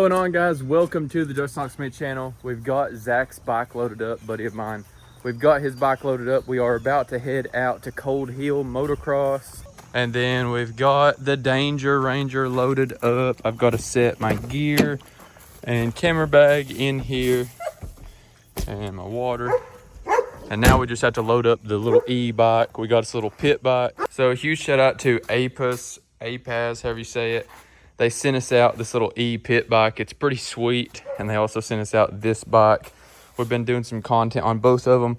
What's going on, guys? Welcome to the Justin Smith channel. We've got Zach's bike loaded up, buddy of mine. We've got his bike loaded up. We are about to head out to Cold Hill Motocross. And then we've got the Danger Ranger loaded up. I've got to set my gear and camera bag in here and my water. And now we just have to load up the little e-bike. We got this little pit bike. So a huge shout out to APAS, however you say it. They sent us out this little e-pit bike. It's pretty sweet. And they also sent us out this bike. We've been doing some content on both of them.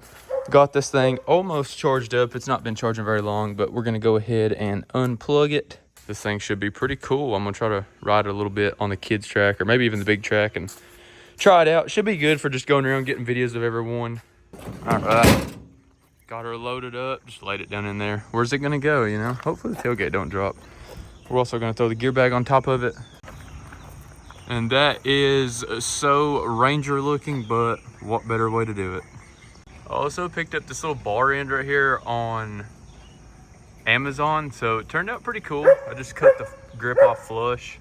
Got this thing almost charged up. It's not been charging very long, but we're gonna go ahead and unplug it. This thing should be pretty cool. I'm gonna try to ride it a little bit on the kids track or maybe even the big track and try it out. Should be good for just going around getting videos of everyone. All right, got her loaded up. Just laid it down in there. Where's it gonna go, you know? Hopefully the tailgate don't drop. We're also gonna throw the gear bag on top of it. And that is so Ranger looking, but what better way to do it? I also picked up this little bar end right here on Amazon, so it turned out pretty cool. I just cut the grip off flush.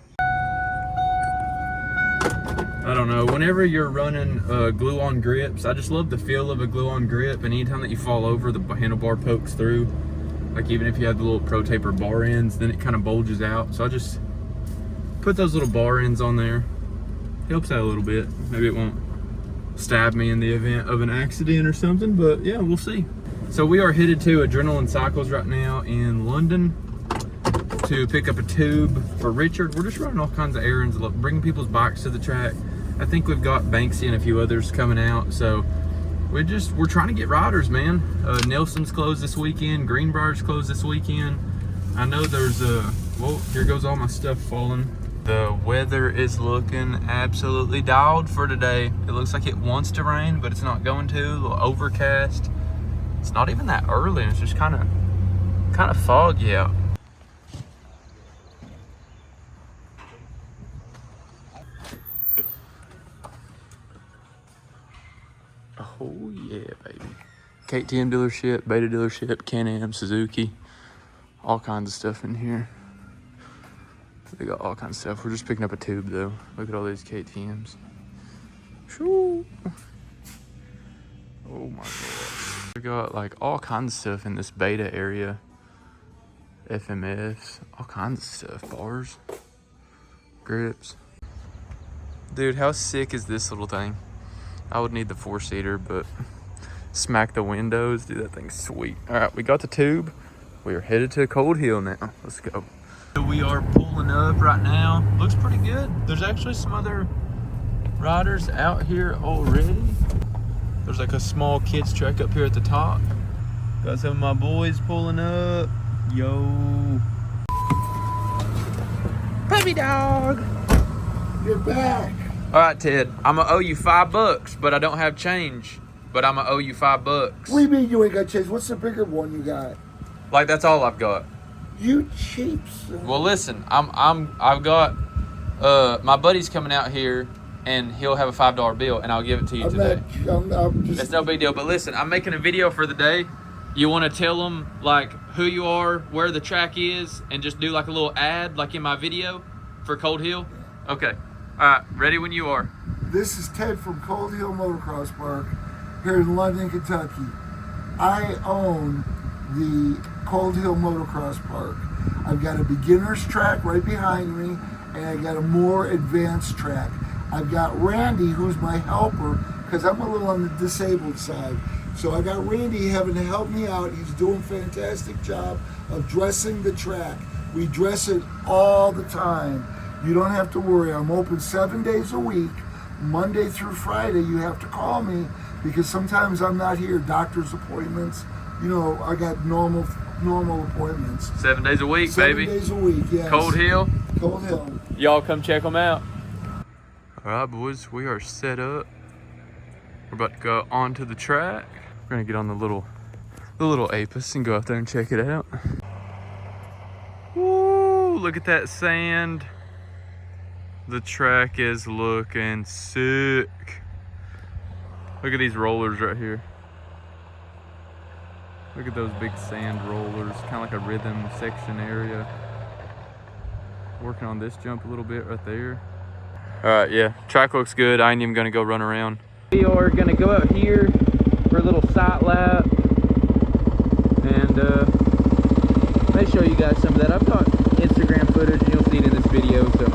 I don't know, whenever you're running glue-on grips, I just love the feel of a glue-on grip, and anytime that you fall over, the handlebar pokes through. Like even if you have the little Pro Taper bar ends, then it kind of bulges out. So I just put those little bar ends on there. Helps out a little bit. Maybe it won't stab me in the event of an accident or something, but yeah, we'll see. So we are headed to Adrenaline Cycles right now in London to pick up a tube for Richard. We're just running all kinds of errands, bringing people's bikes to the track. I think we've got Banksy and a few others coming out, so we're trying to get riders, man. Nelson's closed this weekend. Greenbrier's closed this weekend. I know there's well, here goes all my stuff falling. The weather is looking absolutely dialed for today. It looks like it wants to rain, but it's not going to. A little overcast. It's not even that early. It's just kind of foggy out. Oh yeah, baby. KTM dealership, Beta dealership, Can-Am, Suzuki. All kinds of stuff in here. They got all kinds of stuff. We're just picking up a tube though. Look at all these KTMs. Shoo. Oh my gosh. We got like all kinds of stuff in this Beta area. FMFs, all kinds of stuff. Bars, grips. Dude, how sick is this little thing? I would need the 4-seater, but smack the windows. Dude, that thing's sweet. All right, we got the tube. We are headed to Cold Hill now. Let's go. We are pulling up right now. Looks pretty good. There's actually some other riders out here already. There's like a small kids track up here at the top. Got some of my boys pulling up. Yo. Puppy dog. You're back. All right, Ted, I'm gonna owe you $5, but I don't have change. But I'm gonna owe you $5. What do you mean you ain't got change? What's the bigger one you got? Like that's all I've got. You cheap son. Well, listen, I've got my buddy's coming out here, and he'll have a $5 bill, and I'll give it to you today. I'm just... It's no big deal. But listen, I'm making a video for the day. You want to tell them like who you are, where the track is, and just do like a little ad, like in my video for Cold Hill. Okay. All right. Ready when you are. This is Ted from Cold Hill Motocross Park here in London, Kentucky. I own the Cold Hill Motocross Park. I've got a beginner's track right behind me, and I got a more advanced track. I've got Randy, who's my helper, because I'm a little on the disabled side. So I got Randy having to help me out. He's doing a fantastic job of dressing the track. We dress it all the time. You don't have to worry. I'm open 7 days a week. Monday through Friday, you have to call me because sometimes I'm not here. Doctor's appointments. You know, I got normal appointments. 7 days a week, 7 baby. 7 days a week, yes. Cold Hill. Cold Hill. Y'all come check them out. All right, boys, we are set up. We're about to go onto the track. We're gonna get on the little Apis and go out there and check it out. Woo! Look at that sand. The track is looking sick. Look at these rollers right here. Look at those big sand rollers, kind of like a rhythm section area. Working on this jump a little bit right there. All right, yeah, track looks good. I ain't even gonna go run around. We are gonna go out here for a little sight lap, and may show you guys some of that. I've got Instagram footage, and you'll see it in this video, so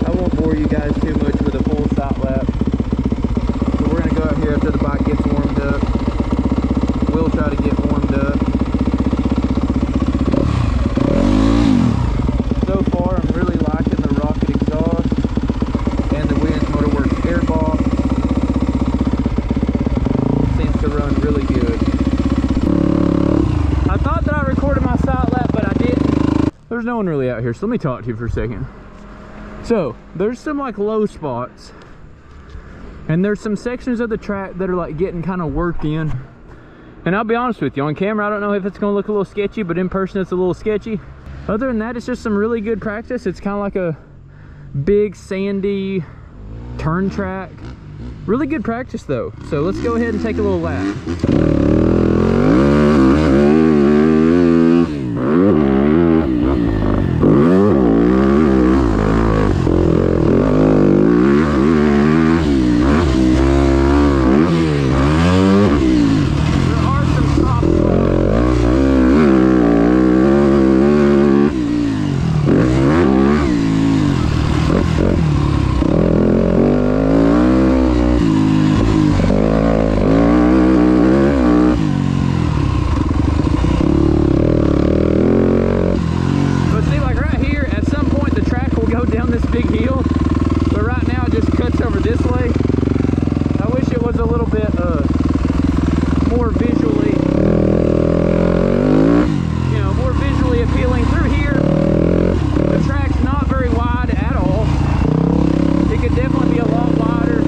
I won't bore you guys too much with a full sight lap. So we're gonna go out here after the bike gets warmed up. We'll try to get warmed up. So far, I'm really liking the rocket exhaust and the Wind Motorworks air box. Seems to run really good. I thought that I recorded my sight lap, but I didn't. There's no one really out here, so let me talk to you for a second. So there's some like low spots, and there's some sections of the track that are like getting kind of worked in. And I'll be honest with you, on camera I don't know if it's gonna look a little sketchy, but in person it's a little sketchy. Other than that, it's just some really good practice. It's kind of like a big sandy turn track. Really good practice though. So let's go ahead and take a little lap. Down this big hill, but right now it just cuts over this way. I wish it was a little bit more visually, you know, more visually appealing. Through here, the track's not very wide at all. It could definitely be a lot wider.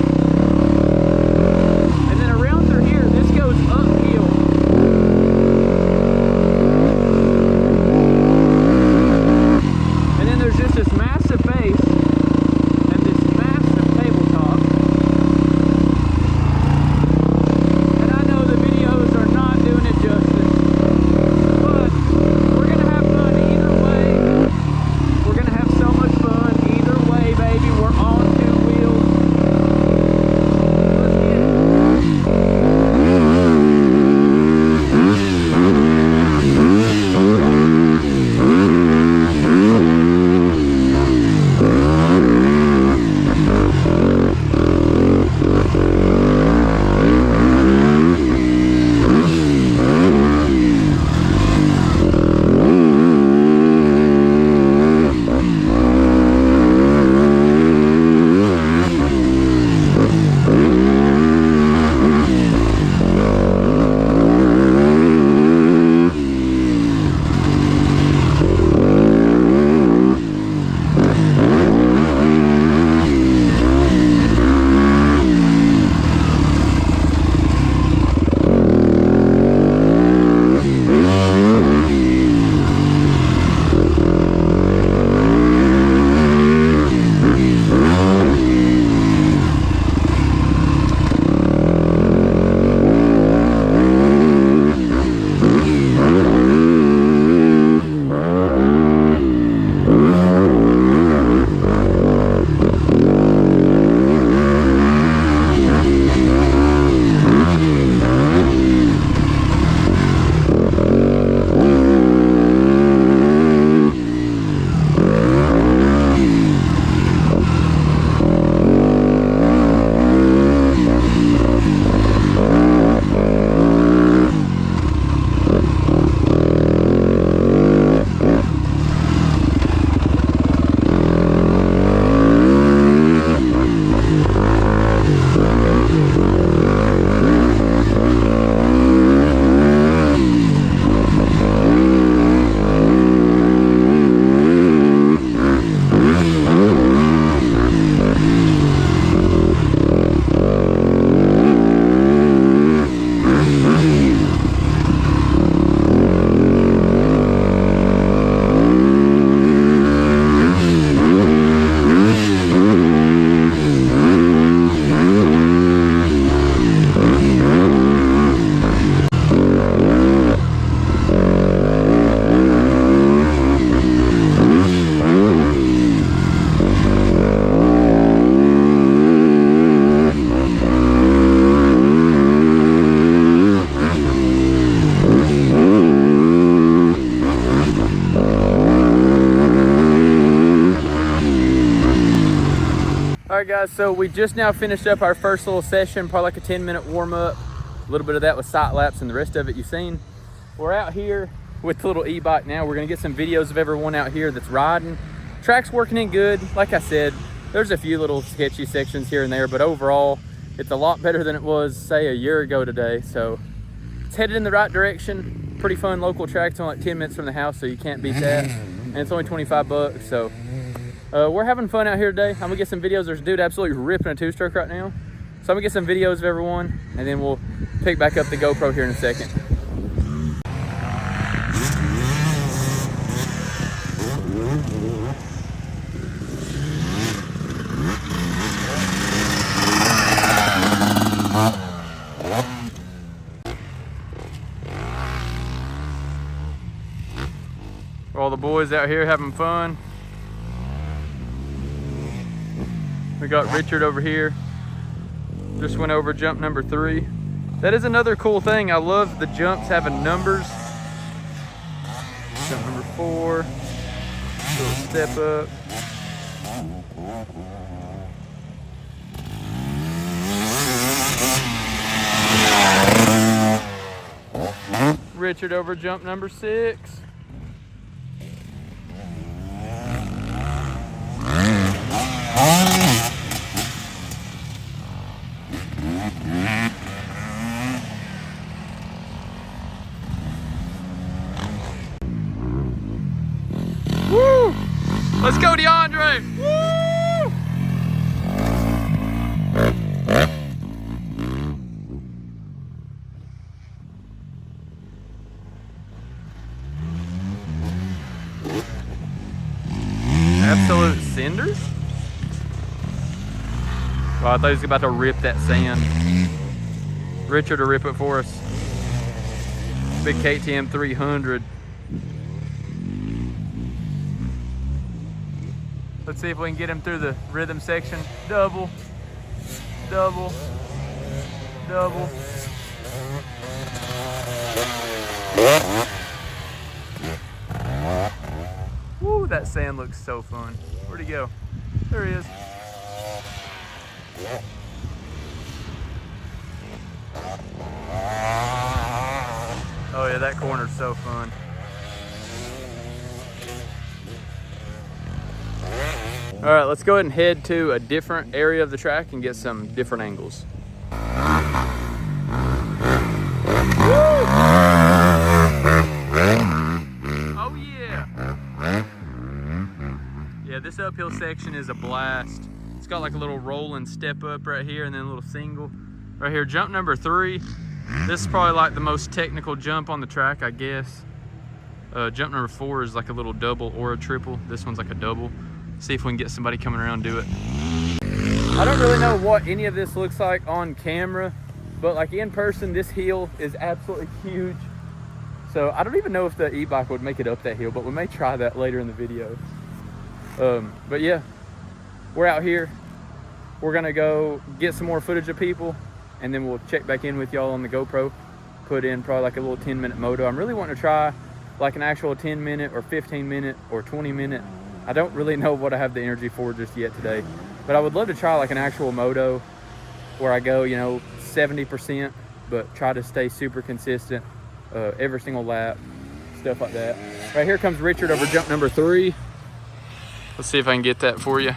And then around through here, this goes uphill. And then there's just this massive base and this massive tabletop. And I know the videos are All right, guys, so we just now finished up our first little session, probably like a 10-minute warm-up. A little bit of that was sight laps and the rest of it you've seen. We're out here with the little e-bike now. We're gonna get some videos of everyone out here that's riding. Track's working in good. Like I said, there's a few little sketchy sections here and there, but overall, it's a lot better than it was, say, a year ago today. So it's headed in the right direction. Pretty fun local track. It's only like 10 minutes from the house, so you can't beat that. And it's only 25 bucks, so we're having fun out here today. I'm gonna get some videos. There's a dude absolutely ripping a two-stroke right now. So I'm gonna get some videos of everyone, and then we'll pick back up the GoPro here in a second. All the boys out here having fun. We got Richard over here. Just went over jump number 3. That is another cool thing. I love the jumps having numbers. Jump number 4. Little step up. Richard over jump number 6. Woo! Let's go, DeAndre! Woo! Absolute cinders? Oh, I thought he was about to rip that sand. Richard will rip it for us. Big KTM 300. Let's see if we can get him through the rhythm section. Double, double, double. Woo, that sand looks so fun. Where'd he go? There he is. Oh yeah, that corner's so fun. All right, let's go ahead and head to a different area of the track and get some different angles. Oh yeah. Yeah, this uphill section is a blast. It's got like a little rolling step up right here and then a little single. Right here, jump number 3. This is probably like the most technical jump on the track, I guess. Jump number 4 is like a little double or a triple. This one's like a double. See if we can get somebody coming around and do it. I don't really know what any of this looks like on camera, but like in person, this hill is absolutely huge. So I don't even know if the e-bike would make it up that hill, but we may try that later in the video. But yeah, we're out here. We're gonna go get some more footage of people, and then we'll check back in with y'all on the GoPro. Put in probably like a little 10-minute moto. I'm really wanting to try like an actual 10-minute or 15-minute or 20-minute. I don't really know what I have the energy for just yet today, but I would love to try like an actual moto where I go, you know, 70%, but try to stay super consistent every single lap, stuff like that. Right here comes Richard over jump number 3. Let's see if I can get that for you.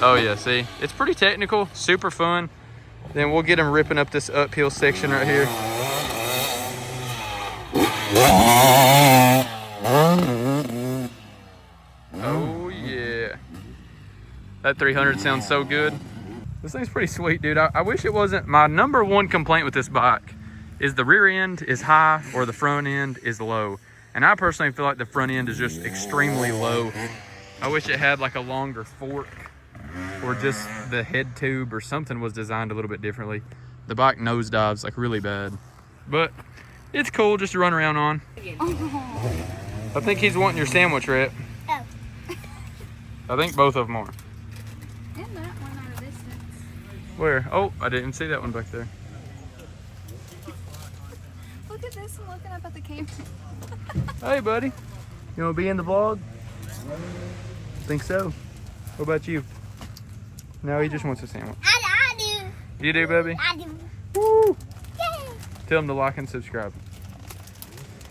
Oh yeah, see, it's pretty technical, super fun. Then we'll get him ripping up this uphill section right here. Oh yeah, that 300 sounds so good. This thing's pretty sweet, dude. I wish it wasn't. My number 1 complaint with this bike is the rear end is high or the front end is low, and I personally feel like the front end is just extremely low. I wish it had like a longer fork, or just the head tube or something was designed a little bit differently. The bike nosedives like really bad, but it's cool just to run around on. I think he's wanting your sandwich, Rhett. Oh. I think both of them are. And that one out of distance. Where? Oh, I didn't see that one back there. Look at this one looking up at the camera. Hey, buddy. You want to be in the vlog? Think so? What about you? No, he just wants a sandwich. I do. You do, baby? I do. Woo! Yay. Tell him to like and subscribe.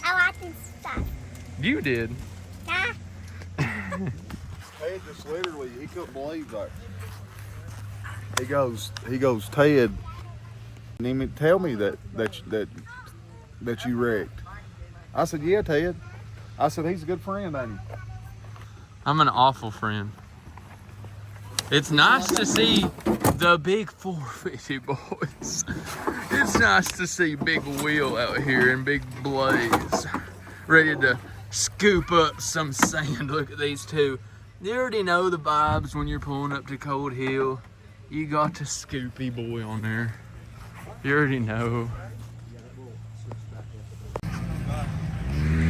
I like this stuff. You did. Nah. Ted just literally, he couldn't believe that. He goes, Ted, didn't even tell me that you wrecked. I said, yeah, Ted. I said, he's a good friend, ain't he? I'm an awful friend. It's nice to see the big 450 boys. It's nice to see Big Wheel out here and Big Blaze ready to scoop up some sand. Look at these two. You already know the vibes when you're pulling up to Cold Hill. You got the Scoopy boy on there. You already know.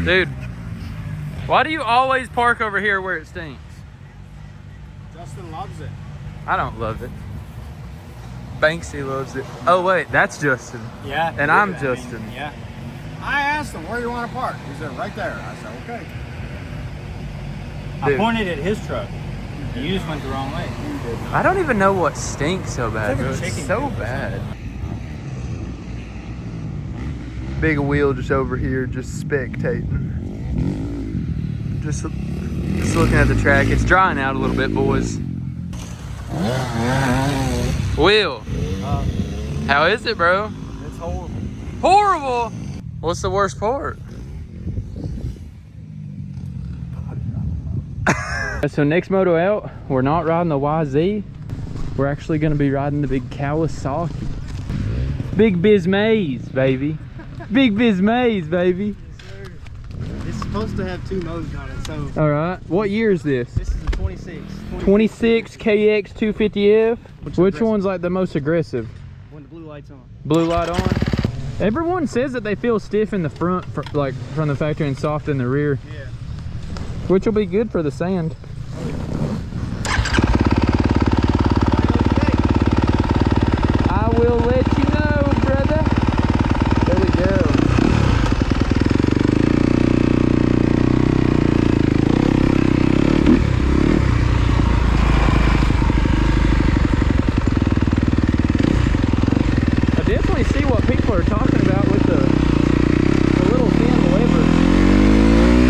Dude, why do you always park over here where it stinks? Justin loves it. I don't love it. Banksy loves it. Oh wait, that's Justin. Yeah. And I'm Justin. Yeah. I asked him, where do you want to park? He said, right there. I said, okay. Dude. I pointed at his truck. You just went the wrong way. I don't even know what stinks so bad. It's like a It's chicken so coop. bad. Big Wheel just over here, just spectating. Just looking at the track. It's drying out a little bit, boys. Wheel, how is it, bro? It's horrible. Horrible. What's the worst part? So next moto out, we're not riding the YZ. We're actually gonna be riding the big Kawasaki. Big Biz Maze, baby. Big Biz Maze, baby. It's supposed to have 2 modes on it, so All right, what year is this? this is a 26. 26 KX 250F. Which aggressive? one's like the most aggressive? When the blue light's on. Blue light on. Everyone says that they feel stiff in the front, like from the factory, and soft in the rear, Yeah. which will be good for the sand. I will let you know, brother. There we go. I definitely see what people are talking about with the little thin levers.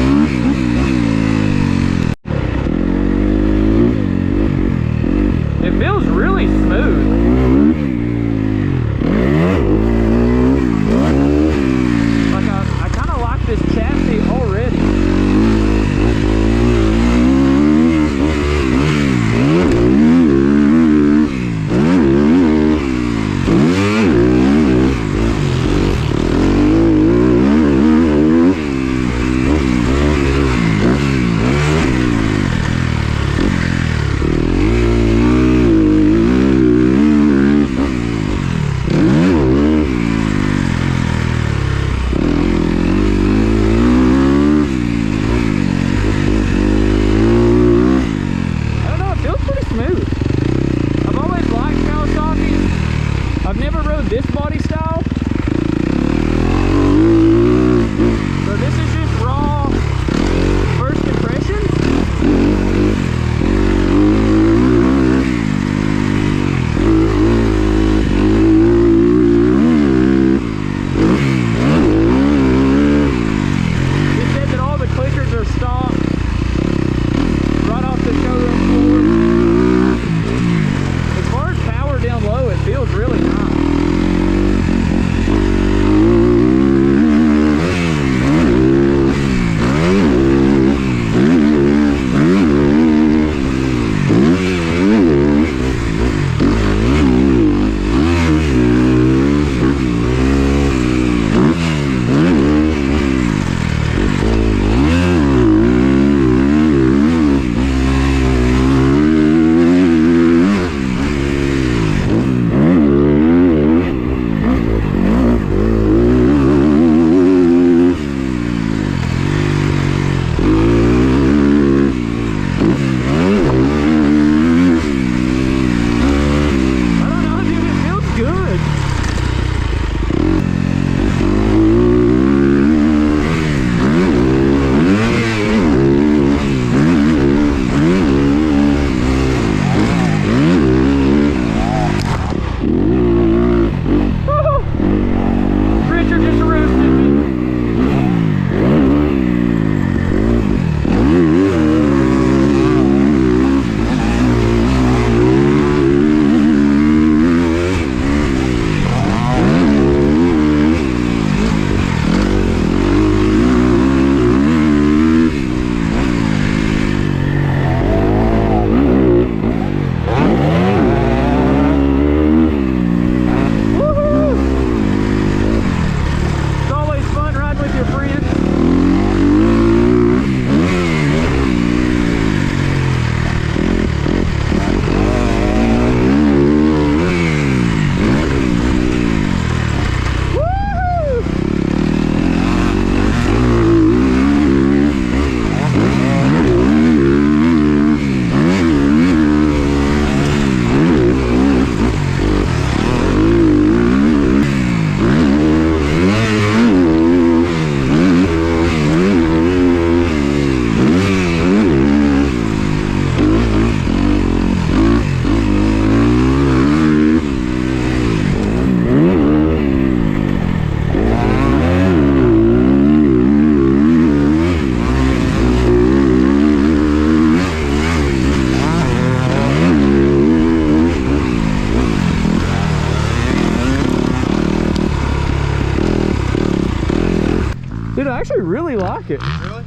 really like it. Really?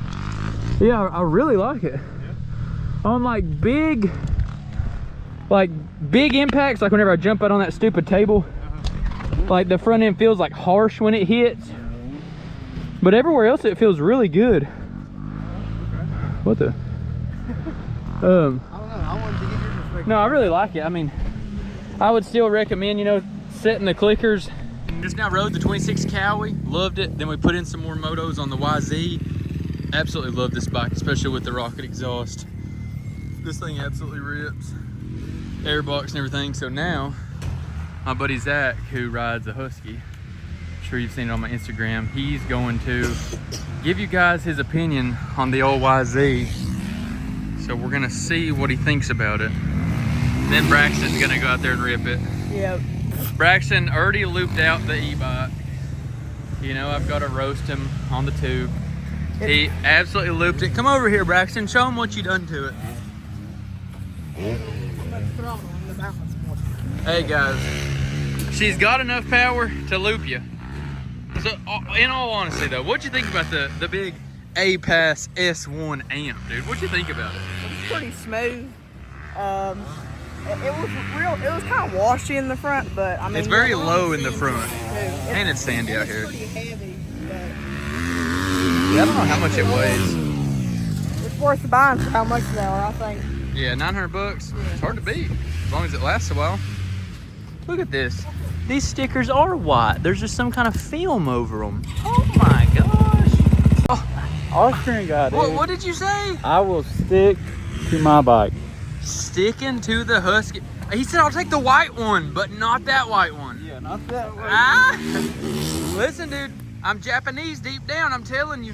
Yeah, I really like it. On like big impacts, like whenever I jump out on that stupid table, like the front end feels like harsh when it hits, but everywhere else it feels really good. What the? I don't know. I wanted to get your perspective. No, I really like it. I mean, I would still recommend, you know, setting the clickers. Just now rode the 26 Cowie, loved it. Then we put in some more motos on the YZ. Absolutely love this bike, especially with the rocket exhaust. This thing absolutely rips. Airbox and everything. So now, my buddy Zach, who rides a Husky, I'm sure you've seen it on my Instagram, he's going to give you guys his opinion on the old YZ. So we're gonna see what he thinks about it. Then Braxton's gonna go out there and rip it. Yep. Braxton already looped out the e-bike. You know, I've got to roast him on the tube. He absolutely looped it. Come over here, Braxton. Show him what you done to it. Hey guys, she's got enough power to loop you. So, in all honesty though, what'd you think about the big A-Pass S1 amp, dude? What'd you think about it? It's pretty smooth. It was real. It was kind of washy in the front, but I mean, It's very low in the front, It's and it's sandy out here. pretty heavy, but Yeah, I don't know how much it weighs. it's worth the buying for how much they are, I think. Yeah, 900 bucks. It's hard to beat, as long as it lasts a while. Look at this. These stickers are white. There's just some kind of film over them. Oh my gosh. Austrian guy, dude. What did you say? I will stick to my bike. Sticking to the Husky. He said, I'll take the white one, but not that white one. Yeah, not that way. Ah! Listen, dude, I'm Japanese deep down, I'm telling you.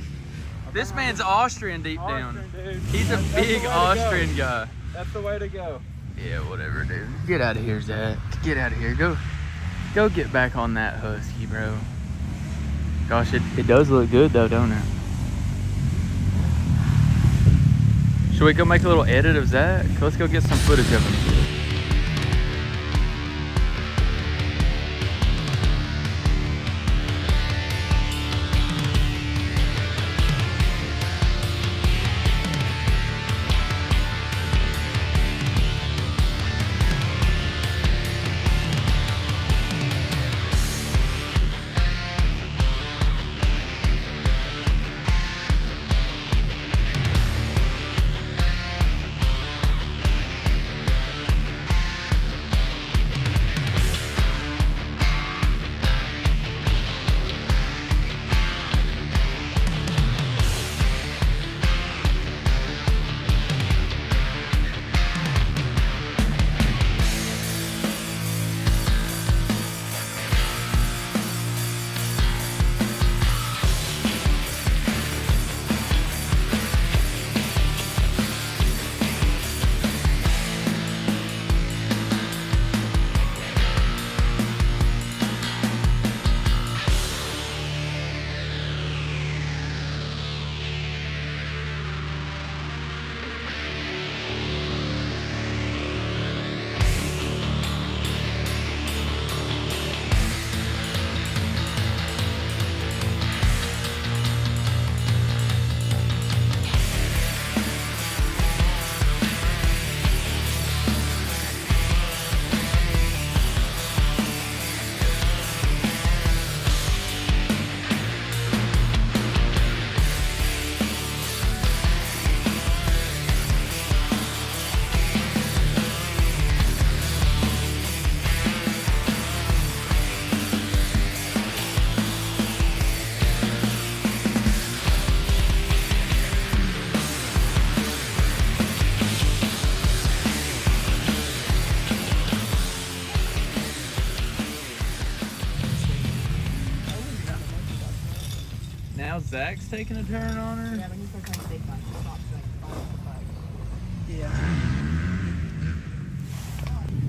This man's Austrian deep down. Austrian, dude. He's a That's big the way to Austrian go. guy. That's the way to go. Yeah, whatever, dude. Get out of here, Zach. Get out of here. Go get back on that Husky, bro. Gosh, it does look good though, don't it? Should we go make a little edit of Zach? Let's go get some footage of him. Now Zach's taking a turn on her. Yeah, but he's going to take my stop sign. Yeah.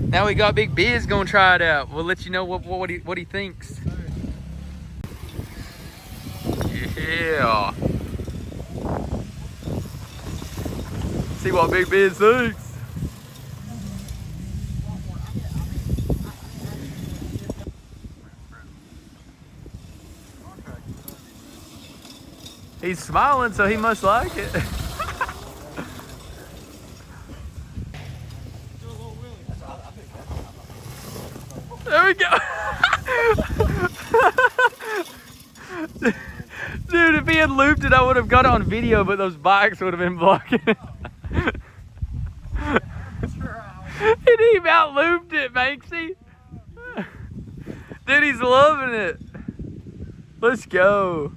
Now we got Big Biz gonna try it out. We'll let you know what he thinks. Yeah. See what Big Biz thinks. He's smiling, so he must like it. There we go. Dude, if he had looped it, I would have got it on video, but those bikes would have been blocking it. And he about looped it, Banksy. Dude, he's loving it. Let's go.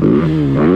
Mm-hmm.